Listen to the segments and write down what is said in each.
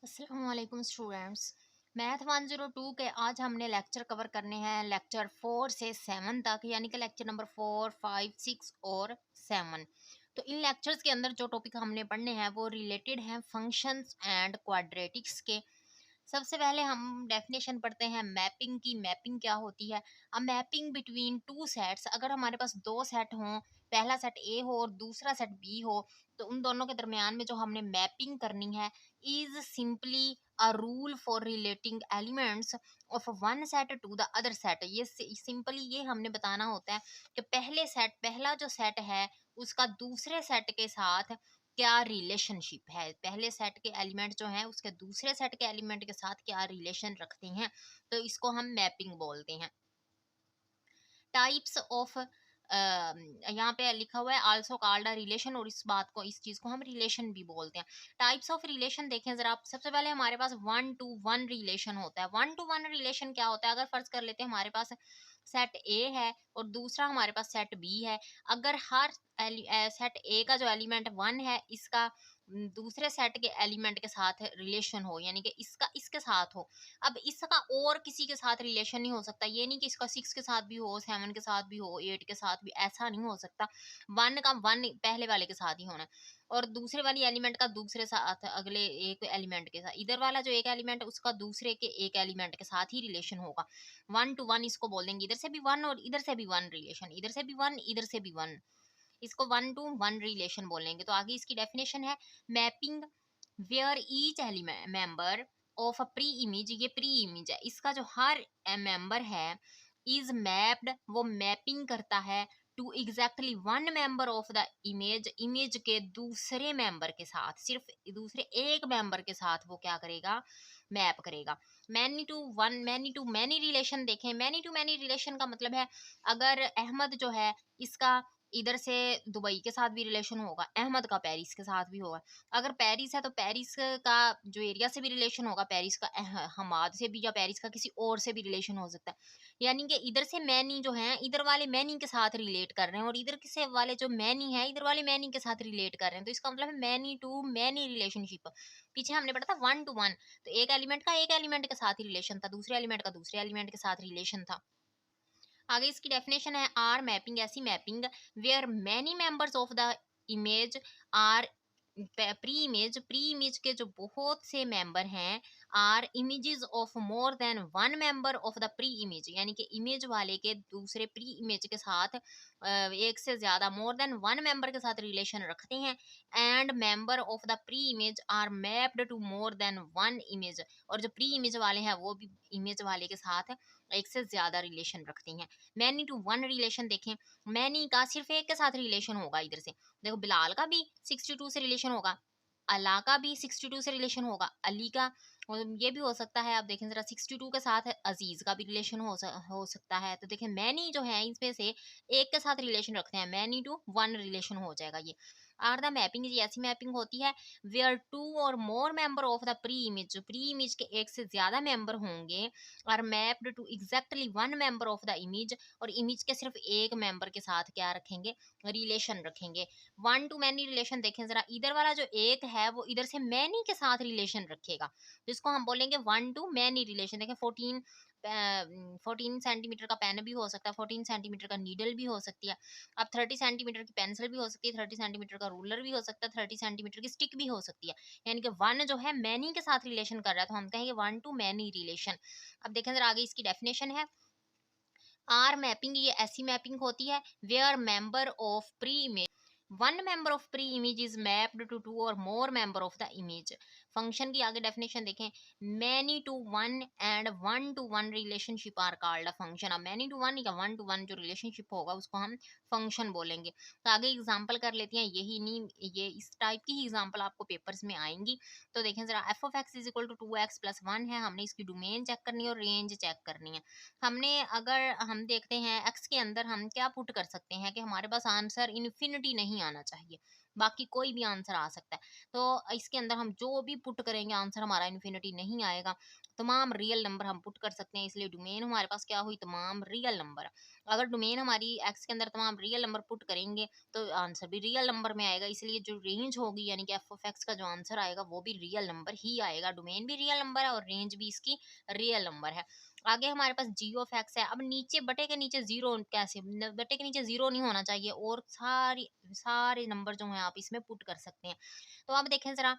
अस्सलाम वालेकुम students. Math 102 के आज हमने लेक्चर कवर करने हैं लेक्चर 4 से 7 तक, यानी कि लेक्चर नंबर 4, 5, 6 और 7। तो इन लेक्चर्स के अंदर जो टॉपिक हमने पढ़ने हैं वो रिलेटेड हैं फंक्शंस एंड क्वाड्रेटिक्स के। सबसे पहले हम डेफिनेशन पढ़ते हैं मैपिंग की। मैपिंग क्या होती है? अ मैपिंग बिटवीन टू सेट्स। अगर हमारे पास दो सेट हों, पहला सेट ए हो और दूसरा सेट बी हो, तो उन दोनों के दरमियान में जो हमने मैपिंग करनी है is simply a rule for relating elements of one set to the other set. ये सिंपली ये हमने बताना होता है कि पहला जो सेट है उसका दूसरे सेट के साथ क्या रिलेशनशिप है, पहले सेट के एलिमेंट जो हैं उसके दूसरे सेट के एलिमेंट के साथ क्या रिलेशन रखते हैं, तो इसको हम मैपिंग बोलते हैं। टाइप्स ऑफ यहाँ पे लिखा हुआ है आल्सो कॉल्ड अ रिलेशन, और इस चीज को हम रिलेशन भी बोलते हैं। टाइप्स ऑफ रिलेशन देखें जरा आप। सबसे पहले हमारे पास 1 to 1 रिलेशन होता है। 1 to 1 रिलेशन क्या होता है? अगर फर्ज कर लेते हैं हमारे पास सेट ए है और दूसरा हमारे पास सेट बी है। अगर हर सेट ए का जो एलिमेंट 1 है इसका दूसरे सेट के एलिमेंट के साथ रिलेशन हो, यानी कि इसका इसके साथ हो। अब इसका और किसी के साथ रिलेशन नहीं हो सकता। ये नहीं कि इसका 6 के साथ भी हो, 7 के साथ भी हो, 8 के साथ भी, ऐसा नहीं हो सकता। 1 का 1 पहले वाले के साथ ही होना है और दूसरे वाली एलिमेंट का दूसरे साथ, अगले एक एलिमेंट के साथ, इधर वाला जो एक एलिमेंट है उसका दूसरे के एक एलिमेंट के साथ ही रिलेशन होगा। 1 to 1 इसको बोल देंगे। इधर से भी 1 और इधर से भी 1 रिलेशन, इधर से भी 1 इधर से भी 1, इसको 1 to 1 रिलेशन बोलेंगे। तो आगे इसकी डेफिनेशन है mapping where each element member of a pre image. ये प्री इमेज है, इसका जो हर मेंबर है इज मैप्ड, वो मैपिंग करता है to exactly 1 member of the image. Image के दूसरे मेंबर के साथ, सिर्फ दूसरे एक मेंबर के साथ वो क्या करेगा? मैप करेगा। मैनी टू मैनी रिलेशन देखें। मैनी टू मैनी रिलेशन का मतलब है अगर अहमद जो है इसका इधर से दुबई के साथ भी रिलेशन होगा, अहमद का पेरिस के साथ भी होगा। अगर पेरिस है तो पेरिस का जो एरिया से भी रिलेशन होगा, पेरिस का हमाद से भी, या पेरिस का किसी और से भी रिलेशन हो सकता है। यानी कि इधर से मैनी जो है इधर वाले मैनी के साथ रिलेट कर रहे हैं और इधर से वाले जो मैनी है इधर वाले मैनी के साथ रिलेट कर रहे हैं। तो इसका मतलब है मैनी टू मैनी रिलेशनशिप। पीछे हमने पढ़ा था 1 to 1, तो एक एलिमेंट का एक एलिमेंट के साथ ही रिलेशन था, दूसरे एलिमेंट का दूसरे एलिमेंट के साथ रिलेशन था। आगे इसकी डेफिनेशन है आर मैपिंग, ऐसी mapping where many members of the image are pre image के जो बहुत से मेंबर हैं are images of more than 1 member of the pre image, यानी कि इमेज वाले के दूसरे प्री इमेज के साथ एक से ज्यादा मोर देन 1 मेंबर के साथ रिलेशन रखते हैं। And member of the pre image are mapped to more than 1 image, और जो प्री इमेज वाले हैं वो भी इमेज वाले के साथ एक से ज्यादा रिलेशन रखते हैं। मैनी टू वन रिलेशन देखें। मैनी का सिर्फ एक के साथ रिलेशन होगा। इधर से देखो बिलाल का भी 62 से रिलेशन होगा, अला का भी 62 से रिलेशन होगा, अली का, और ये भी हो सकता है। आप देखें जरा 62 के साथ अजीज का भी रिलेशन हो सकता है। तो देखें मैनी जो है इसमें से एक के साथ रिलेशन रखते हैं, मैनी टू वन रिलेशन हो जाएगा ये। आर द मैपिंग, ये ऐसी मैपिंग होती है वेयर टू और more member of the pre image, जो प्री इमेज के एक से ज्यादा मेंबर होंगे are mapped to exactly 1 member of the image, और इमेज के सिर्फ एक मेंबर के साथ क्या रखेंगे? रिलेशन रखेंगे। 1 to many रिलेशन देखें जरा। इधर वाला जो एक है वो इधर से मैनी के साथ रिलेशन रखेगा, जिसको हम बोलेंगे 1 to many रिलेशन। देखें 14 सेंटीमीटर का पेन भी हो सकता है, 14 सेंटीमीटर का नीडल भी हो सकती है। अब 30 सेंटीमीटर की पेंसिल भी हो सकती है, 30 सेंटीमीटर का रूलर भी हो सकता है, 30 सेंटीमीटर की स्टिक भी हो सकती है। यानी कि 1 जो है मैनी के साथ रिलेशन कर रहा है, तो हम कहेंगे 1 to many रिलेशन। अब देखें जरा आगे इसकी डेफिनेशन है आर मैपिंग, ये ऐसी मैपिंग होती है where member of pre image 1 member of pre image is mapped to two और more member of the image. Function की आगे डेफिनेशन देखें। Many to one and 1 to 1 relationship are called a function. अब many to one या 1 to 1 जो relationship होगा उसको हम फंक्शन बोलेंगे। तो आगे एग्जांपल कर लेते हैं। यही नहीं, ये इस टाइप की ही एग्जांपल आपको पेपर्स में आएंगी। तो देखें जरा f of x is equal to 2x+1 है, हमने इसकी डोमेन चेक करनी है और रेंज चेक करनी है। हमने अगर हम देखते हैं एक्स के अंदर हम क्या पुट कर सकते हैं कि हमारे पास आंसर इन्फिनिटी नहीं आना चाहिए। बाकी कोई भी आंसर आ सकता है। तो इसके अंदर हम जो भी पुट करेंगे आंसर हमारा इन्फिनिटी नहीं आएगा। तमाम रियल नंबर हम पुट कर सकते हैं, इसलिए डोमेन हमारे पास क्या हुई, तमाम रियल नंबर। अगर डोमेन हमारी एक्स के अंदर तमाम रियल नंबर पुट करेंगे तो आंसर भी रियल नंबर में आएगा, इसलिए जो रेंज होगी यानी कि एफ ऑफ एक्स का जो आंसर आएगा वो भी रियल नंबर ही आएगा। डोमेन भी रियल नंबर है और रेंज भी इसकी रियल नंबर है। आगे हमारे पास जी ऑफ एक्स है। अब नीचे बटे के नीचे जीरो कैसे, बटे के नीचे जीरो नहीं होना चाहिए और सारे नंबर जो हैं आप इसमें पुट कर सकते हैं। तो आप देखें जरा,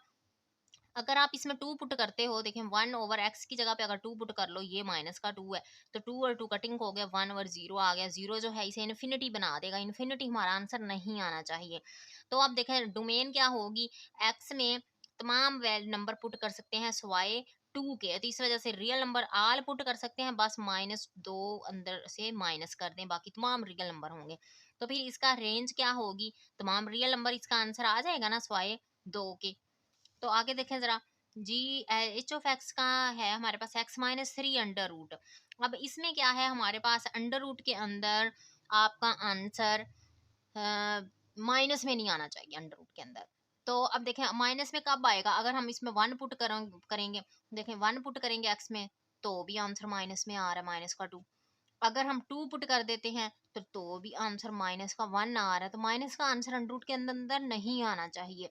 अगर आप इसमें टू पुट करते हो, देखें वन ओवर एक्स की जगह पे अगर टू पुट कर लो, ये माइनस का टू है तो टू और टू कटिंग हो गया, वन ओवर जीरो आ गया। जीरो जो है इसे इन्फिनिटी बना देगा, इन्फिनिटी हमारा आंसर नहीं आना चाहिए। तो आप देखें डोमेन क्या होगी, एक्स में तमाम नंबर पुट कर सकते हैं स्वाए टू के, तो इस वजह से रियल नंबर आल पुट कर सकते हैं, बस माइनस दो अंदर से माइनस कर दें, बाकी तमाम रियल नंबर होंगे। तो फिर इसका रेंज क्या होगी, तमाम रियल नंबर, इसका आंसर आ जाएगा ना स्वाए दो के। तो आगे देखें जरा, जी एच ऑफ एक्स का है हमारे पास X minus three under root. अब इसमें क्या है हमारे पास, अंडर रूट के अंदर आपका आंसर माइनस में नहीं आना चाहिए अंडर रूट के अंदर। तो अब देखें माइनस में कब आएगा, अगर हम इसमें वन पुट करेंगे, देखें वन पुट करेंगे एक्स में तो भी आंसर माइनस में आ रहा है, माइनस का टू। अगर हम टू पुट कर देते हैं तो भी आंसर माइनस का वन आ रहा है, तो माइनस का आंसर अंडर रूट के अंदर अंदर नहीं आना चाहिए।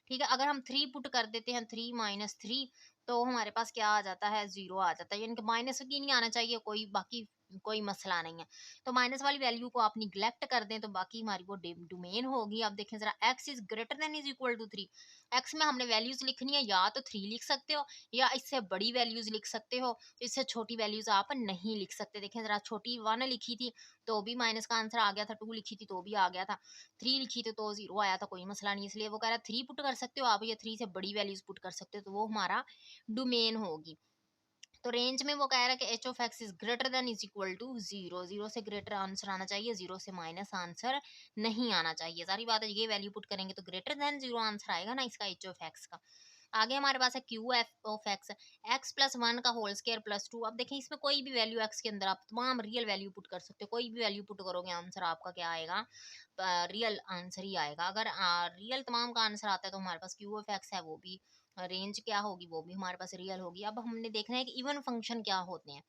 ठीक है, अगर हम थ्री पुट कर देते हैं, थ्री माइनस थ्री, तो हमारे पास क्या आ जाता है, जीरो आ जाता है, यानी कि माइनस की नहीं आना चाहिए, कोई बाकी कोई मसला नहीं है। तो माइनस वाली वैल्यू को आप निग्लेक्ट कर दें तो बाकी हमारी वो डोमेन होगी। अब देखें जरा, x is greater than is equal to three. एक्स में हमने वैल्यूज लिखनी है, या तो थ्री लिख सकते हो या इससे बड़ी वैल्यूज लिख सकते हो, इससे छोटी वैल्यूज आप नहीं लिख सकते। देखें जरा, छोटी वन लिखी थी तो भी माइनस का आंसर आ गया था, टू लिखी थी तो भी आ गया था, थ्री लिखी थी तो जीरो आया था, कोई मसला नहीं। इसलिए वो कह रहा है थ्री पुट कर सकते हो आप या थ्री से बड़ी वैल्यूज पुट कर सकते हो, तो वो हमारा डोमेन होगी। तो रेंज में वो कह रहा है कि h of x is greater than is equal to zero, zero से ग्रेटर आंसर आना चाहिए, जीरो से माइनस आंसर नहीं आना चाहिए। सारी बात है, ये वैल्यू पुट करेंगे तो ग्रेटर देन जीरो आंसर आएगा ना इसका एच ऑफ एक्स का। आगे हमारे पास है Q F of x, x plus one का होल स्क्वायर प्लस टू। अब देखें इसमें कोई भी वैल्यू एक्स के अंदर आप तमाम रियल वैल्यू पुट कर सकते हो, कोई भी वैल्यू पुट करोगे आंसर आपका क्या आएगा, रियल आंसर ही आएगा। अगर रियल तमाम का आंसर आता है तो हमारे पास क्यू ऑफ एक्स है, वो भी रेंज क्या होगी, वो भी हमारे पास रियल होगी। अब हमने देखना है कि इवन फंक्शन क्या होते हैं।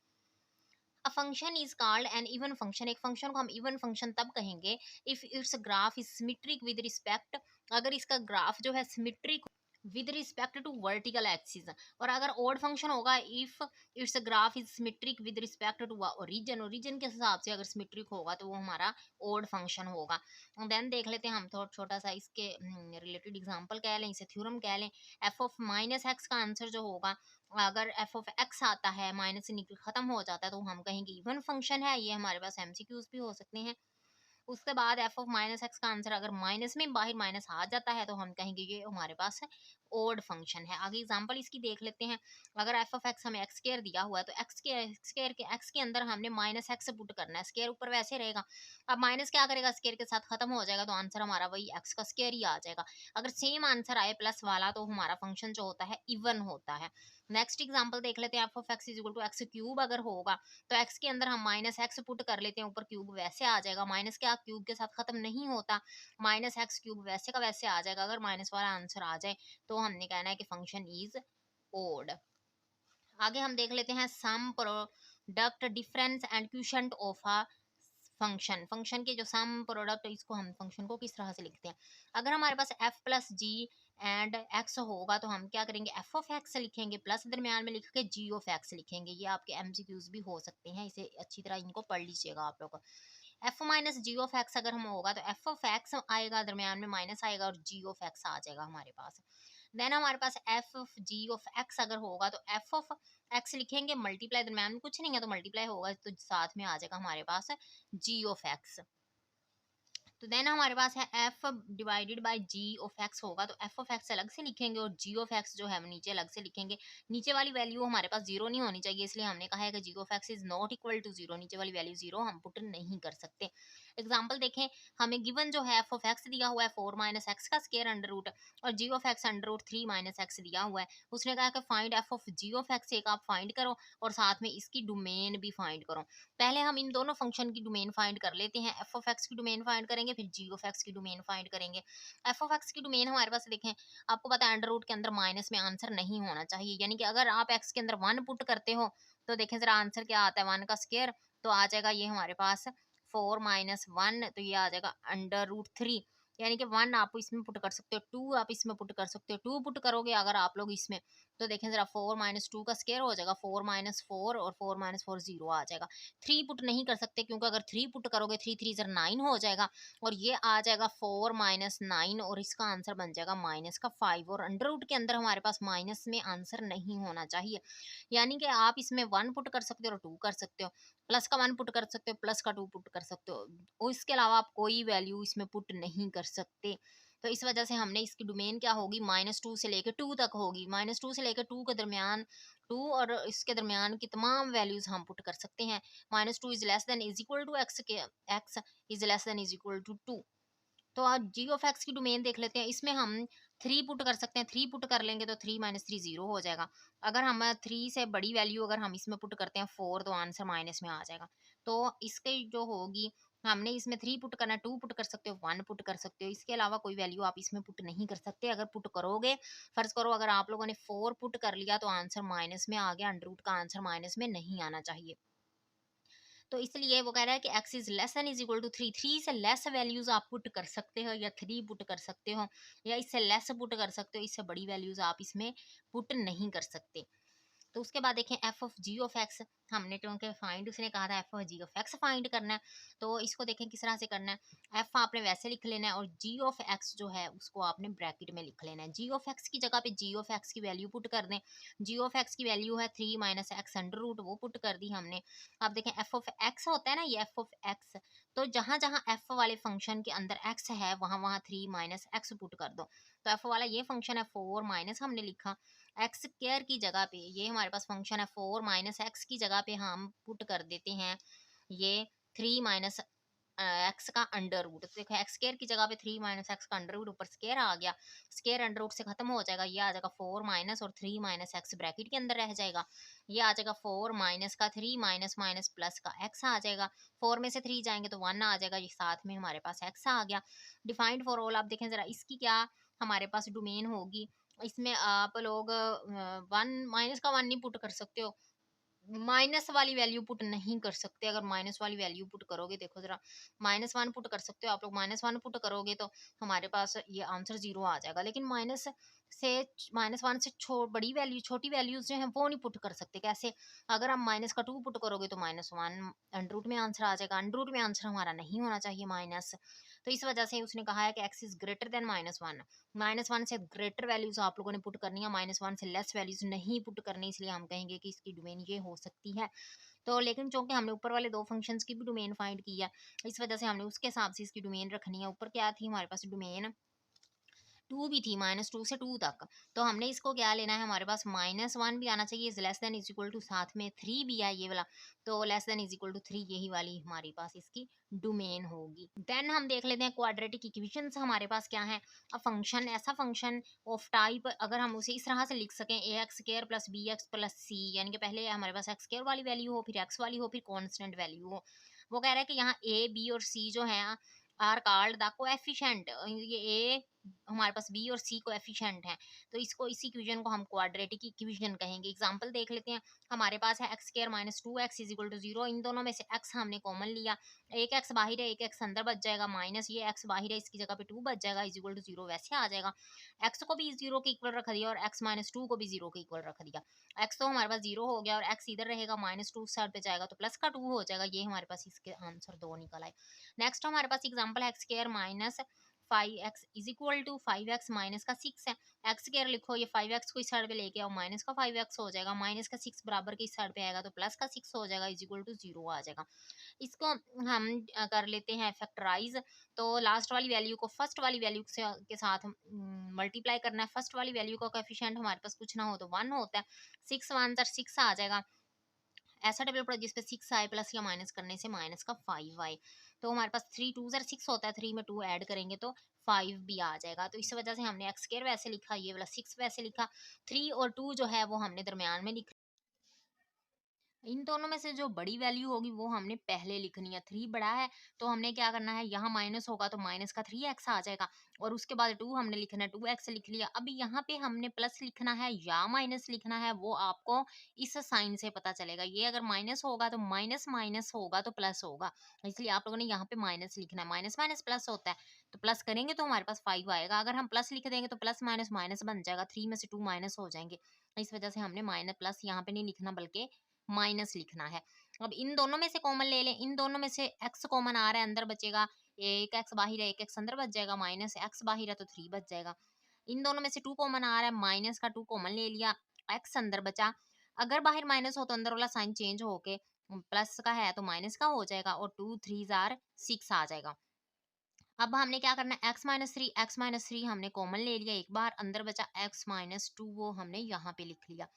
A function is called an even function, एक फंक्शन को हम इवन फंक्शन तब कहेंगे if its graph is symmetric with respect, अगर इसका ग्राफ जो है symmetric with respect to vertical axis. और अगर ओड फंक्शन होगा if its graph is symmetric with respect to origin, origin के हिसाब से अगर सिमेट्रिक होगा तो वो हमारा ओड फंक्शन होगा। देन देख लेते हैं हम थोड़ा छोटा सा इसके रिलेटेड एग्जांपल कह लें, इसे थ्योरम कह लें। एफ ऑफ माइनस एक्स का आंसर जो होगा, अगर एफ ऑफ एक्स आता है माइनस से निकल खत्म हो जाता है तो हम कहेंगे इवन फंक्शन है। ये हमारे पास एमसीक्यूज भी हो सकते हैं। उसके बाद एफ ऑफ माइनस एक्स का आंसर अगर माइनस में बाहर माइनस आ जाता है तो हम कहेंगे ये हमारे पास ओड फंक्शन है। आगे एग्जांपल इसकी देख लेते हैं। अगर एफ ऑफ एक्स हमें एक्स स्क्वायर दिया हुआ है तो एक्स के अंदर हमने माइनस एक्स पुट करना है, स्क्वायर ऊपर वैसे रहेगा। अब माइनस क्या करेगा, स्क्वायर के साथ खत्म हो जाएगा तो आंसर हमारा वही एक्स का स्क्वायर ही आ जाएगा। अगर सेम आंसर आए प्लस वाला तो हमारा फंक्शन जो होता है इवन होता है। नेक्स्ट एग्जाम्पल देख लेते हैं। F of x is equal to x cube अगर होगा तो एक्स के अंदर हम माइनस एक्स पुट कर लेते हैं, ऊपर क्यूब वैसे आ जाएगा। माइनस क्या क्यूब के साथ खत्म नहीं होता, माइनस एक्स क्यूब वैसे का वैसे आ जाएगा। अगर माइनस वाला आंसर आ जाए तो हमने कहना है कि फंक्शन इज ओड। आगे हम देख लेते हैं sum product difference and quotient of a function. Function के जो सम प्रोडक्ट, इसको हम फंक्शन को किस तरह से लिखते हैं। अगर हमारे पास f plus g and x होगा तो हम क्या करेंगे, f ऑफ x लिखेंगे प्लस दरमियान में लिख के g ऑफ x लिखेंगे। ये आपके एमसीक्यूज भी हो सकते हैं, इसे अच्छी तरह इनको पढ़ लीजिएगा आप लोग। f minus g of x अगर हम होगा तो f ऑफ x आएगा, दरमियान में माइनस आएगा और g ऑफ x आ जाएगा हमारे पास। देन हमारे पास f of g of x अगर होगा तो f ऑफ x लिखेंगे, मल्टीप्लाई दरमियान में कुछ नहीं है तो मल्टीप्लाई होगा तो साथ में आ जाएगा हमारे पास g ऑफ x। तो देन हमारे पास है f divided by g of x होगा तो f ऑफ x अलग से लिखेंगे और g ऑफ x जो है हम नीचे अलग से लिखेंगे। नीचे वाली वैल्यू हमारे पास जीरो नहीं होनी चाहिए, इसलिए हमने कहा है कि g of x is not equal to zero, नीचे वाली वैल्यू जीरो हम पुट नहीं कर सकते। एग्जाम्पल देखें, हमें गिवन जो है एफ ऑफ एक्स दिया हुआ है 4 माइनस एक्स का स्केयर अंडर रूट और G of X under root 3 minus X दिया हुआ है। उसने कहा कि find F of ji of X, एक आप फाइंड करो और साथ में इसकी डोमेन भी फाइंड करो। पहले हम इन दोनों फंक्शन की डोमेन फाइंड कर लेते हैं। एफ ऑफ एक्स की डोमेन फाइंड करेंगे, फिर जी ऑफ एक्स की डोमेन फाइंड करेंगे। एफ ऑफ एक्स की डोमेन हमारे पास देखें, आपको पता है अंडर रूट के अंदर माइनस में आंसर नहीं होना चाहिए, यानी कि अगर आप एक्स के अंदर 1 पुट करते हो तो देखें जरा आंसर क्या आता है, 1 का स्केयर तो आ जाएगा ये हमारे पास 4 माइनस 1, तो ये आ जाएगा अंडर रूट 3, यानी कि 1 आप इसमें पुट कर सकते हो, 2 आप इसमें पुट कर सकते हो। 2 पुट करोगे अगर आप लोग इसमें तो देखें जरा 4 माइनस 2 का स्केयर हो जाएगा 4 माइनस 4 और 4 माइनस 4 0 आ जाएगा। 3 पुट नहीं कर सकते क्योंकि अगर 3 पुट करोगे 3 3 जर 9 हो जाएगा और ये आ जाएगा 4 माइनस 9 और इसका आंसर बन जाएगा माइनस का 5, और अंडर रूट के अंदर हमारे पास माइनस में आंसर नहीं होना चाहिए, यानी कि आप इसमें 1 पुट कर सकते हो और 2 कर सकते हो, प्लस का 1 पुट कर सकते हो, प्लस का 2 पुट कर सकते हो, और इसके अलावा आप कोई वैल्यू इसमें पुट नहीं कर सकते। तो इस वजह से हमने इसकी डोमेन क्या होगी, -2 से लेकर 2 तक होगी। -2 से लेकर 2 के दरमियान 2 और इसके दरमियान की तमाम वैल्यूज हम पुट कर सकते हैं। -2 is less than is equal to X के, X is less than is equal to 2। तो आज जी ऑफ एक्स की डोमेन देख लेते हैं, इसमें हम 3 पुट कर सकते हैं। 3 पुट कर लेंगे तो 3 माइनस 3 0 हो जाएगा। अगर हम 3 से बड़ी वैल्यू अगर हम इसमें पुट करते हैं 4 तो आंसर माइनस में आ जाएगा। तो इसके जो होगी, हमने इसमें 3 पुट करना है, 2 पुट कर सकते हो, 1 पुट कर सकते हो, इसके अलावा कोई वैल्यू आप इसमें पुट नहीं कर सकते। अगर पुट करोगे, फर्ज करो अगर आप लोगों ने 4 पुट कर लिया तो आंसर माइनस में आ गया, अंडर रूट का आंसर माइनस में नहीं आना चाहिए। तो इसलिए वो कह रहा है कि x is less than is equal to 3, 3 से लेस वैल्यूज आप पुट कर सकते हो या 3 पुट कर सकते हो या इससे लेस पुट कर सकते हो, इससे बड़ी वैल्यूज आप इसमें पुट नहीं कर सकते। तो उसके बाद देखें f of ji of x, हमने क्योंकि फाइंड उसने कहा था f of ji of x find करना है, तो इसको देखें किस तरह से करना है। एफ आपने वैसे लिख लेना है और जी ऑफ एक्स जो है उसको आपने ब्रैकेट में लिख लेना है। जी ऑफ एक्स की जगह पे जी ऑफ एक्स की वैल्यू पुट कर दें। जी ऑफ एक्स की वैल्यू है 3 माइनस एक्स अंडर रूट, वो पुट कर दी हमने। अब देखें एफ ऑफ एक्स होता है ना, ये एफ ऑफ एक्स, तो जहां जहां एफ वाले फंक्शन के अंदर एक्स है वहां वहां 3 माइनस एक्स पुट कर दो। तो एफ वाला ये फंक्शन है 4 माइनस, हमने लिखा एक्स स्क्वायर की जगह पे, ये हमारे पास फंक्शन है 4 माइनस एक्स की जगह पे हम पुट कर देते हैं ये 3 माइनस एक्स का अंडर रूट। तो देखो एक्स स्क्वायर की जगह पे 3 माइनस एक्स का अंडर रूट, ऊपर स्क्वायर आ गया, स्क्वायर अंडर रूट से खत्म हो जाएगा, ये आ जाएगा 4 माइनस और 3 माइनस एक्स ब्रैकेट के अंदर रह जाएगा, ये आ जाएगा 4 माइनस का 3 माइनस माइनस प्लस का एक्स आ जाएगा, 4 में से 3 जाएंगे तो 1 आ जाएगा, ये साथ में हमारे पास एक्स आ गया। डिफाइंड फॉर ऑल, आप देखें जरा इसकी क्या हमारे पास डोमेन होगी, इसमें आप लोग 1 माइनस का 1 नहीं पुट कर सकते हो, माइनस वाली वैल्यू पुट नहीं कर सकते। अगर माइनस वाली वैल्यू पुट करोगे, देखो जरा -1 पुट कर सकते हो आप लोग, -1 पुट करोगे तो हमारे पास ये आंसर 0 आ जाएगा, लेकिन माइनस से -1 से बड़ी वैल्यू, छोटी वैल्यूज जो है वो नहीं पुट कर सकते। कैसे, अगर हम माइनस का 2 पुट करोगे तो -1 अंडर रूट में आंसर आ जाएगा, अंडर रूट में आंसर हमारा नहीं होना चाहिए माइनस। तो इस वजह से उसने कहा है कि एक्स इज ग्रेटर देन -1, -1 से ग्रेटर वैल्यूज आप लोगों ने पुट करनी है, -1 से लेस वैल्यूज नहीं पुट करनी, इसलिए हम कहेंगे कि इसकी डोमेन ये हो सकती है। तो लेकिन चूंकि हमने ऊपर वाले 2 फंक्शंस की भी डोमेन फाइंड की है, इस वजह से हमने उसके हिसाब से इसकी डोमेन रखनी है। ऊपर क्या थी हमारे पास डोमेन, 2 भी थी, -2 से 2 तक, तो हमने इसको क्या लेना है, हमारे पास -1 भी आना चाहिए, less than is equal to, साथ में 3 भी है ये वाला, तो less than is equal to 3 यही वाली हमारे पास इसकी डोमेन होगी। देन हम देख लेते हैं क्वाड्रेटिक इक्वेशंस हमारे पास क्या है। अ फंक्शन, ऐसा फंक्शन ऑफ टाइप, अगर हम उसे इस तरह से लिख सकें A X square plus B X plus C, यानी कि पहले हमारे पास एक्स स्क्वायर वाली वैल्यू हो, फिर एक्स वाली हो, फिर कॉन्स्टेंट वैल्यू हो। वो कह रहा है कि यहाँ ए बी और सी जो है आर कॉल्ड द कोएफिशिएंट, ये ए हमारे पास बी और सी कोएफिशिएंट हैं, तो इसको, इस इक्वेशन को हम क्वाड्रेटिक इक्वेशन कहेंगे। एग्जांपल देख लेते हैं, हमारे पास है x square minus 2x is equal to 0, इन दोनों में से x हमने कॉमन लिया, एक x बाहर है, एक x अंदर बच जाएगा, माइनस ये x बाहर है, इसकी जगह पे 2 बच जाएगा, इज इक्वल टू 0 वैसे आ जाएगा। x को भी 0 के इक्वल रख दिया और x माइनस 2 को भी 0 के इक्वल रख दिया, x तो हमारे पास 0 हो गया और x इधर रहेगा, -2 साइड पे जाएगा तो प्लस का 2 हो जाएगा, ये हमारे पास इसके आंसर 2 निकल आए। नेक्स्ट हमारे पास एग्जांपल है x square minus 5x is equal to 5x minus का 6 है, एक्स स्क्वायर लिखो, ये 5x को इस साइड पे लेके आओ, माइनस का 5x हो जाएगा, माइनस का 6 बराबर के इस साइड पे आएगा तो प्लस का 6 हो जाएगा, इज इक्वल टू 0 आ जाएगा। इसको हम कर लेते हैं फैक्टराइज, तो लास्ट वाली वैल्यू को फर्स्ट वाली वैल्यू से के साथ मल्टीप्लाई करना है। फर्स्ट वाली वैल्यू का कोएफिशिएंट हमारे पास कुछ ना हो तो 1 होता है, 6 1 6 आ जाएगा, ऐसा टेबल पढ़ो जिसपे 6 आए प्लस या माइनस करने से माइनस का 5 आए। तो हमारे पास 3 2 ज़र 6 होता है, 3 में 2 ऐड करेंगे तो 5 भी आ जाएगा। तो इस वजह से हमने एक्स स्क्वायर वैसे लिखा, ये वाला 6 वैसे लिखा। 3 और 2 जो है वो हमने दरमियान में लिखा। इन दोनों में से जो बड़ी वैल्यू होगी वो हमने पहले लिखनी है। 3 बड़ा है तो हमने क्या करना है, यहाँ माइनस होगा तो माइनस का 3x आ जाएगा, और उसके बाद 2 हमने लिखना है, 2x लिख लिया। अभी यहाँ पे हमने प्लस लिखना है या माइनस लिखना है वो आपको इस साइन से पता चलेगा। ये अगर माइनस होगा तो माइनस माइनस होगा तो प्लस होगा, इसलिए आप लोगों ने यहाँ पे माइनस लिखना है। माइनस माइनस प्लस होता है, तो प्लस करेंगे तो हमारे पास 5 आएगा। अगर हम प्लस लिख देंगे तो प्लस माइनस माइनस बन जाएगा, 3 में से 2 माइनस हो जाएंगे। इस वजह से हमने माइनस प्लस यहाँ पे नहीं लिखना बल्कि माइनस लिखना है। अब इन दोनों में से कॉमन ले लें, इन दोनों में से x कॉमन आ रहा है, अंदर बचेगा, एक x बाहर है, एक x अंदर बच जाएगा, माइनस x बाहर है तो 3 बच जाएगा। इन दोनों में से 2 कॉमन आ रहा है, माइनस का 2 कॉमन ले लिया, x अंदर बचा। अगर बाहर माइनस हो तो अंदर वाला साइन चेंज होके प्लस का है तो माइनस का हो जाएगा, और 2 3 जार 6 आ जाएगा। अब हमने क्या करना है, x माइनस थ्री हमने कॉमन ले लिया एक बार, अंदर बचा x माइनस टू, वो हमने यहाँ पे लिख लिया।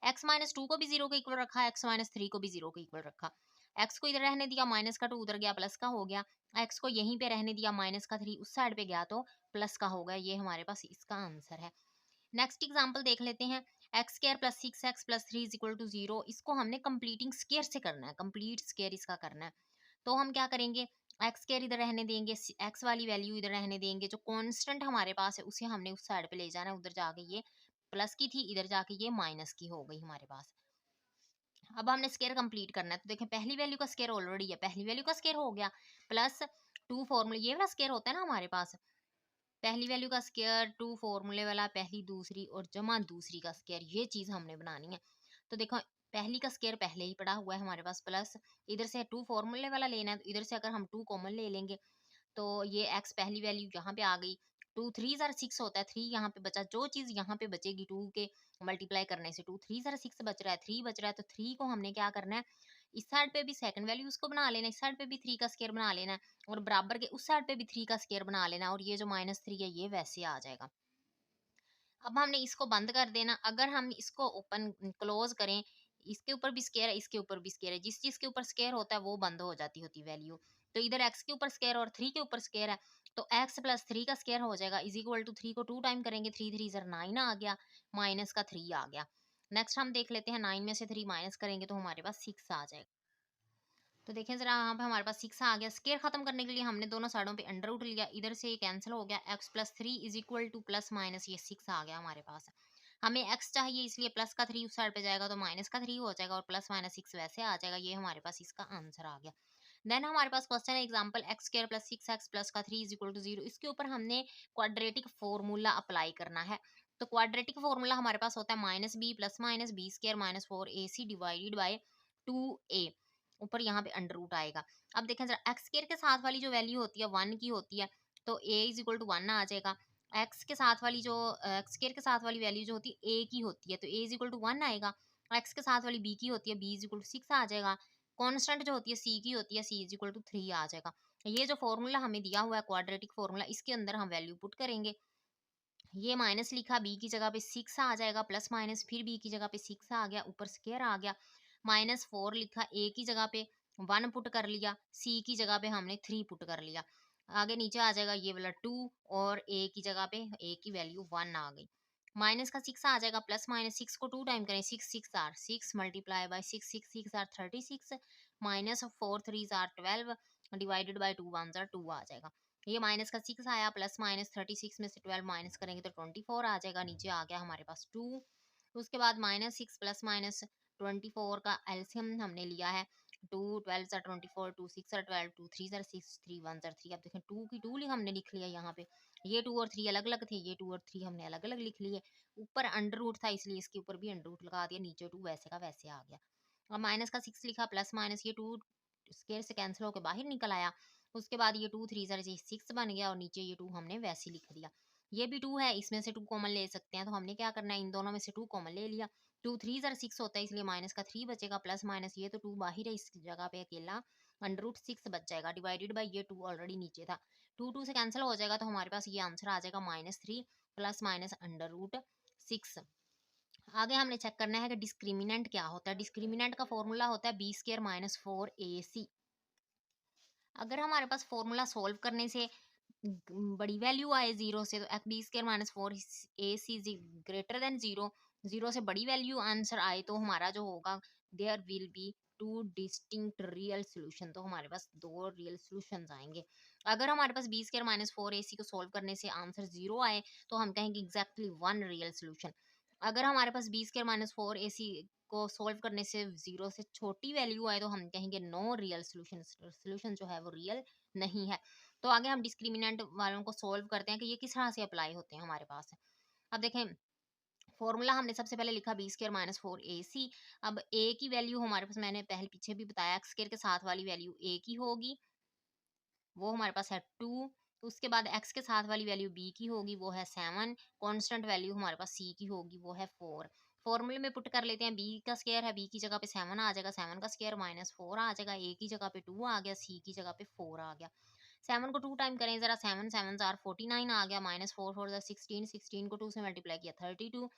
x माइनस टू को भी 0 के इक्वल रखा, x माइनस थ्री को भी 0 के इक्वल रखा। x को इधर रहने दिया, माइनस का 2 उधर गया, प्लस का हो गया। x को यहीं पे रहने दिया, माइनस का 3 उस साइड पे गया तो प्लस का हो गया। ये हमारे पास इसका आंसर है। नेक्स्ट एग्जाम्पल देख लेते हैं। X square plus 6x plus 3 is equal to 0। इसको हमने कंप्लीटिंग स्क्वायर से करना है, कंप्लीट स्क्वायर इसका करना है। तो हम क्या करेंगे, एक्स स्क्वायर इधर रहने देंगे, एक्स वाली वैल्यू इधर रहने देंगे, जो कांस्टेंट हमारे पास है उसे हमने उस साइड पे ले जाना है। उधर जाके ये प्लस की थी, इधर जाके ये माइनस की हो गई हमारे पास। अब हमने स्क्वायर कंप्लीट करना है, तो देखें पहली वैल्यू का स्क्वायर ऑलरेडी है, पहली वैल्यू का स्क्वायर हो गया, प्लस 2 फॉर्मूला ये वाला स्क्वायर होता है ना हमारे पास, पहली वैल्यू का स्क्वायर 2 फॉर्मूले वाला, पहली दूसरी और जमा दूसरी का स्क्वायर, ये चीज हमने बनानी है। तो देखो पहली का स्क्वायर पहले ही पड़ा हुआ है हमारे पास, प्लस इधर से 2 फॉर्मूले वाला लेना है, तो इधर से अगर हम 2 कॉमन ले लेंगे तो ये x पहली वैल्यू यहाँ पे आ गई। 2 3 ज़ार 6 होता है, 3 यहाँ पे बचा, जो चीज यहाँ पे बचेगी 2 के मल्टीप्लाई करने से, 2 3 ज़ार 6 बच रहा है, 3 बच रहा है, तो 3 को हमने क्या करना है, इस साइड पे भी सेकंड वैल्यू उसको बना लेना, इस साइड पे भी 3 का स्क्वायर बना लेना है, और बराबर के उस साइड पे भी 3 का स्क्वायर बना लेना है, और ये जो -3 है ये वैसे आ जाएगा। अब हमने इसको बंद कर देना। अगर हम इसको ओपन क्लोज करें, इसके ऊपर भी स्क्वायर है, इसके ऊपर भी स्क्वायर है, जिस चीज के ऊपर स्क्वायर होता है वो बंद हो जाती होती वैल्यू। तो इधर x के ऊपर स्क्वायर और 3 के ऊपर स्क्वायर है, तो x प्लस 3 का स्क्वायर हो जाएगा, इज इक्वल टू 3 को 2 टाइम करेंगे, 3 3 ज़र 9 आ गया, माइनस का 3 आ गया। नेक्स्ट हम देख लेते हैं, 9 में से 3 माइनस करेंगे तो हमारे पास 6 आ जाएगा। तो देखें जरा यहाँ पे हमारे पास 6 आ गया। स्क्वायर खत्म करने के लिए हमने दोनों साइडों पे अंडर रूट लिया, इधर से ये कैंसिल हो गया, x plus 3 is equal two plus minus ये 6 आ गया हमारे पास। हमें x चाहिए, इसलिए प्लस का 3 उस साइड पे जाएगा तो माइनस का 3 हो जाएगा, और प्लस माइनस 6 वैसे आ जाएगा। ये हमारे पास इसका आंसर आ गया। देन हमारे पास क्वेश्चन है example, x square plus 6x plus का 3 इज इक्वल टू 0। इसके ऊपर हमने क्वाड्रेटिक फॉर्मूला अप्लाई करना है। तो क्वाड्रेटिक फॉर्मूला हमारे पास होता है minus b plus minus b square minus 4ac divided by 2a, ऊपर यहाँ पे अंडर रूट आएगा। अब देखें जरा, एक्स स्क्वायर के साथ वाली जो वैल्यू होती है 1 की होती है, तो a इज इक्वल टू 1 आ जाएगा। एक्स के साथ वाली जो एक्स स्क्वायर के साथ वाली वैल्यू जो होती है a की होती है, तो a इज इक्वल टू 1 आएगा। एक्स के साथ वाली b की होती है, b इज इक्वल टू 6 आ जाएगा। कांस्टेंट जो होती है c की होती है, c इज इक्वल टू 3 आ जाएगा। ये जो फॉर्मूला हमें दिया हुआ है क्वाड्रेटिक फॉर्मूला, इसके अंदर हम वैल्यू पुट करेंगे। ये माइनस लिखा, बी की जगह पे 6 आ जाएगा, प्लस माइनस फिर बी की जगह पे 6 आ गया, ऊपर स्क्वायर आ गया। -4 लिखा, ए की जगह पे 1 पुट कर लिया, सी की जगह पे हमने 3 पुट कर लिया। आगे नीचे आ जाएगा ये वाला 2, और ए की जगह पे ए की वैल्यू 1 आ गई। माइनस का 6 आ जाएगा, प्लस माइनस 6 को 2 टाइम करें, 6 6 are 6 multiply by 6 6 6 are 36, minus 4 3 are 12 divided by 2 1 are 2 आ जाएगा। ये माइनस का 6 आया, प्लस माइनस 36 में से 12 माइनस करेंगे तो 24 आ जाएगा, नीचे आ गया हमारे पास 2। उसके बाद -6 प्लस माइनस 24 का एलसीएम हमने लिया है, 2 12 ज़ा 24, 2 6 ज़ा 12, 2 3 ज़ा 6, 3 1 ज़ा 3। अब देखें 2 की 2 हमने लिख लिया यहाँ पे, ये 2 और 3 अलग अलग थे, ये 2 और 3 हमने अलग अलग लिख लिए। ऊपर अंडर रूट था इसलिए इसके ऊपर भी अंडर रूट लगा दिया, नीचे 2 वैसे का वैसे आ गया। अब माइनस का 6 लिखा, प्लस माइनस ये 2 स्क्वायर से कैंसिल होकर बाहर निकल आया। उसके बाद ये 2 3 ज़रा 6 बन गया, और नीचे ये 2 हमने वैसे लिख दिया। ये भी 2 है, इसमें से 2 कॉमन ले सकते हैं, तो हमने क्या करना है, इन दोनों में से 2 कॉमन ले लिया। 2 3 ज़रा 6 होता है, इसलिए माइनस का 3 बचेगा, प्लस माइनस ये तो 2 बाहर है, इस जगह पे अकेला अंडर रूट 6 बच जाएगा, डिवाइडेड बाई ये 2 ऑलरेडी नीचे था। 2 2 से कैंसिल हो जाएगा, तो हमारे पास ये आंसर आ जाएगा -3 प्लस माइनस अंडर रूट 6। आगे हमने चेक करना है कि डिस्क्रिमिनेंट क्या होता है। डिस्क्रिमिनेंट का फॉर्मूला होता है बी स्क्वायर माइनस 4ac। अगर हमारे पास फॉर्मूला सॉल्व करने से बड़ी वैल्यू आए जीरो से, तो b square minus four a c greater than zero, zero से बड़ी वैल्यू आंसर आए, तो हमारा जो होगा there will be two distinct real solution, तो हमारे पास दो रियल सोल्यूशन आएंगे। अगर हमारे पास b square minus four a c को सॉल्व करने से आंसर जीरो आए, तो हम कहेंगे एग्जैक्टली वन रियल सोल्यूशन। अगर हमारे पास b square minus four a c को सॉल्व करने से जीरो से छोटी वैल्यू आए, तो हम कहेंगे नो रियल सोल्यूशन, सोल्यूशन जो है वो रियल नहीं है। तो आगे हम डिस्क्रिमिनेंट वालों को सोल्व करते हैं कि ये किस तरह से अप्लाई होते हैं हमारे पास। अब देखें, फॉर्मूला हमने सबसे पहले लिखा B square minus four a सी। अब ए की वैल्यू हमारे पास, मैंने पहले पीछे भी बताया, एक्स स्क्र के साथ वाली वैल्यू ए की होगी, वो हमारे पास है टू। उसके बाद एक्स के साथ वाली वैल्यू बी की होगी, वो है सेवन। कांस्टेंट वैल्यू हमारे पास सी की होगी, वो है फोर। फॉर्मूले में पुट कर लेते हैं, बी का स्क्वायर है, बी की जगह पे सेवन आ जाएगा, सेवन का स्क्वायर माइनस फोर आ जाएगा, ए की जगह पे टू आ गया, सी की जगह पे फोर आ गया। सेवन को टू टाइम करें जरा, सेवन सेवन जार 49 आ गया, माइनस फोर फोर जार 16, 16 को टू से मल्टीप्लाई किया 32,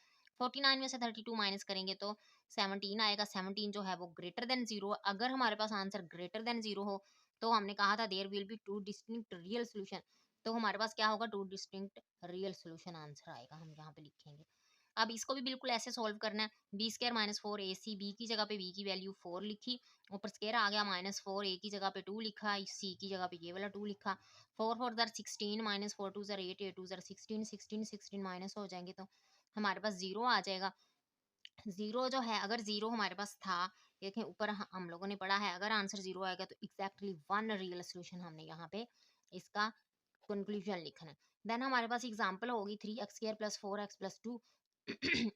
49 में से 32 माइनस करेंगे तो 17 आएगा। 17 जो है वो ग्रेटर देन जीरो। अगर हमारे पास आंसर ग्रेटर देन जीरो हो, तो हमने कहा था there will be two distinct real solution, तो हमारे पास क्या होगा, two distinct real solution answer आएगा, हम यहाँ पे लिखेंगे। अब इसको भी बिल्कुल ऐसे सोल्व करना है, B square minus four a C, B की जगह पे बी की वैल्यू फोर लिखी, ऊपर स्क्वायर आ गया, माइनस फोर, ए की जगह पे टू लिखा, सी की जगह पे ये वाला टू लिखा। फोर फोर जर 16, माइनस फोर टू जर एट, एट टू जर 16, 16 16 माइनस हो जाएंगे, तो हमारे पास जीरो आ जाएगा। जीरो जो है, अगर जीरो हमारे पास था, देखें ऊपर हम लोगों ने पढ़ा है, अगर आंसर जीरो आएगा तो एग्जैक्टली वन रियल सोल्यूशन हमने यहाँ पे इसका कंक्लूजन लिखना है। देन हमारे पास एग्जांपल होगी 3x² प्लस 4x+2।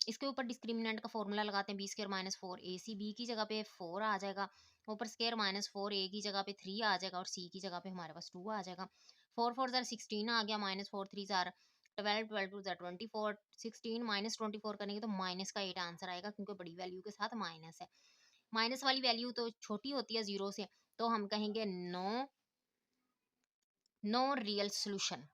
इसके ऊपर डिस्क्रिमिनेंट का फॉर्मूला लगाते हैं, B square minus four a C, B की जगह पे फोर आ जाएगा, ऊपर स्क्वायर माइनस फोर, ए की जगह पे थ्री आ जाएगा, और सी की जगह पे हमारे पास टू आ जाएगा। फोर फोर जार 16 आ गया, माइनस फोर थ्री जार 12, 12 टू जार 24, 16 माइनस 24 करेंगे तो माइनस का 8 आंसर आएगा, क्योंकि बड़ी वैल्यू के साथ माइनस है। माइनस वाली वैल्यू तो छोटी होती है जीरो से, तो हम कहेंगे नो, नो रियल सोल्यूशन।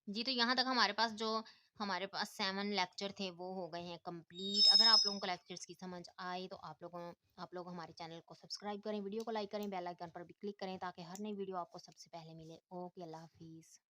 जी, तो यहाँ तक हमारे पास जो हमारे पास 7 लेक्चर थे वो हो गए हैं कंप्लीट। अगर आप लोगों को लेक्चर्स की समझ आए, तो आप लोग हमारे चैनल को सब्सक्राइब करें, वीडियो को लाइक करें, बेल आइकन पर भी क्लिक करें, ताकि हर नई वीडियो आपको सबसे पहले मिले। ओके, अल्लाह हाफिज़।